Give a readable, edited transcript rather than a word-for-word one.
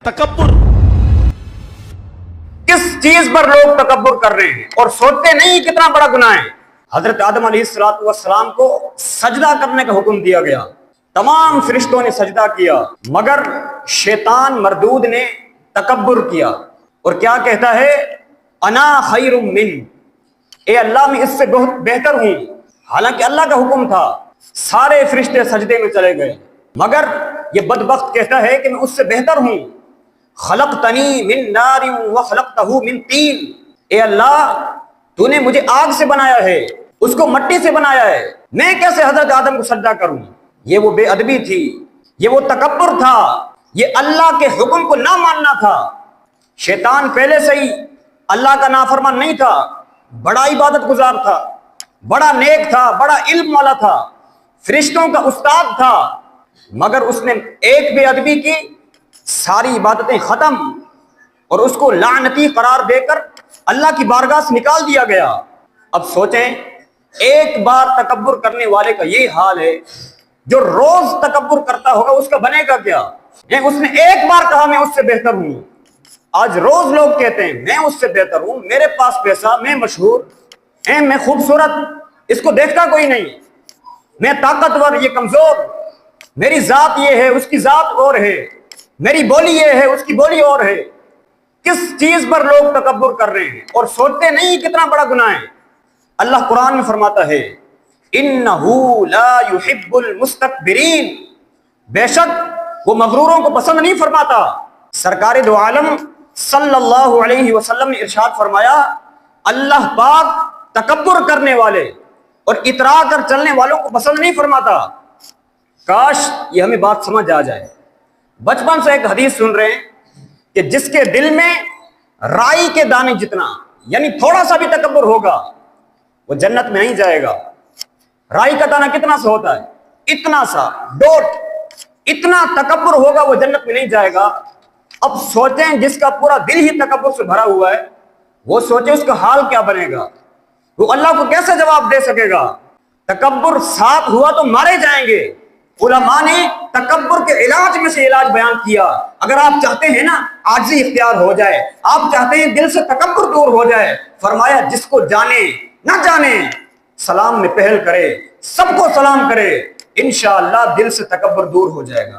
تکبر کس چیز پر لوگ تکبر کر رہے ہیں اور سوچتے نہیں کتنا بڑا گناہ ہے۔ حضرت آدم علیہ السلام کو سجدہ کرنے کا حکم دیا گیا، تمام فرشتوں نے سجدہ کیا، مگر شیطان مردود نے تکبر کیا اور کیا کہتا ہے، انا خیر من، اے اللہ میں اس سے بہت بہتر ہوں۔ حالانکہ اللہ کا حکم تھا، سارے فرشتے سجدے میں چلے گئے، مگر یہ بدبخت کہتا ہے کہ میں اس سے بہتر ہوں۔ خلقتنی من نار وخلقتہ من طین، اے اللہ تو نے مجھے آگ سے بنایا ہے، اس کو مٹی سے بنایا ہے، میں کیسے حضرت آدم کو سجدہ کروں؟ یہ وہ بے ادبی تھی، یہ وہ تکبر تھا، یہ اللہ کے حکم کو نہ ماننا تھا۔ شیطان پہلے سے ہی اللہ کا نافرمان نہیں تھا، بڑا عبادت گزار تھا، بڑا نیک تھا، بڑا علم والا تھا، فرشتوں کا استاد تھا، مگر اس نے ایک بے ادبی کی، ساری عبادتیں ختم، اور اس کو لعنتی قرار دے کر اللہ کی بارگاہ سے نکال دیا گیا۔ اب سوچیں، ایک بار تکبر کرنے والے کا یہ حال ہے، جو روز تکبر کرتا ہوگا اس کا بنے گا کیا؟ اس نے ایک بار کہا میں اس سے بہتر ہوں، آج روز لوگ کہتے ہیں میں اس سے بہتر ہوں، میرے پاس پیسہ، میں مشہور، میں خوبصورت، اس کو دیکھتا کوئی نہیں، میں طاقتور، یہ کمزور، میری ذات یہ ہے، اس کی ذات اور ہے، میری بولی یہ ہے، اس کی بولی اور ہے۔ کس چیز پر لوگ تکبر کر رہے ہیں اور سوچتے نہیں کتنا بڑا گناہ ہے۔ اللہ قرآن میں فرماتا ہے، اِنَّهُ لَا يُحِبُّ الْمُسْتَكْبِرِينَ، بے شک وہ مغروروں کو پسند نہیں فرماتا۔ سرکار دو عالم صلی اللہ علیہ وسلم نے ارشاد فرمایا، اللہ پاک تکبر کرنے والے اور اترا کر چلنے والوں کو پسند نہیں فرماتا۔ کاش یہ ہمیں بات سمجھ آ جائے۔ بچپن سے ایک حدیث سن رہے ہیں کہ جس کے دل میں رائی کے دانے جتنا، یعنی تھوڑا سا بھی تکبر ہوگا، وہ جنت میں نہیں جائے گا۔ رائی کا دانہ کتنا سا ہوتا ہے؟ اتنا سا، ڈوٹ، اتنا تکبر ہوگا وہ جنت میں نہیں جائے گا۔ اب سوچیں جس کا پورا دل ہی تکبر سے بھرا ہوا ہے، وہ سوچیں اس کا حال کیا بنے گا، وہ اللہ کو کیسے جواب دے سکے گا؟ تکبر ساتھ ہوا تو مارے جائیں گے۔ علماء نے تکبر کے علاج میں سے علاج بیان کیا۔ اگر آپ چاہتے ہیں نا عاجزی اختیار ہو جائے، آپ چاہتے ہیں دل سے تکبر دور ہو جائے، فرمایا جس کو جانے نہ جانے سلام میں پہل کرے، سب کو سلام کرے، انشاءاللہ دل سے تکبر دور ہو جائے گا۔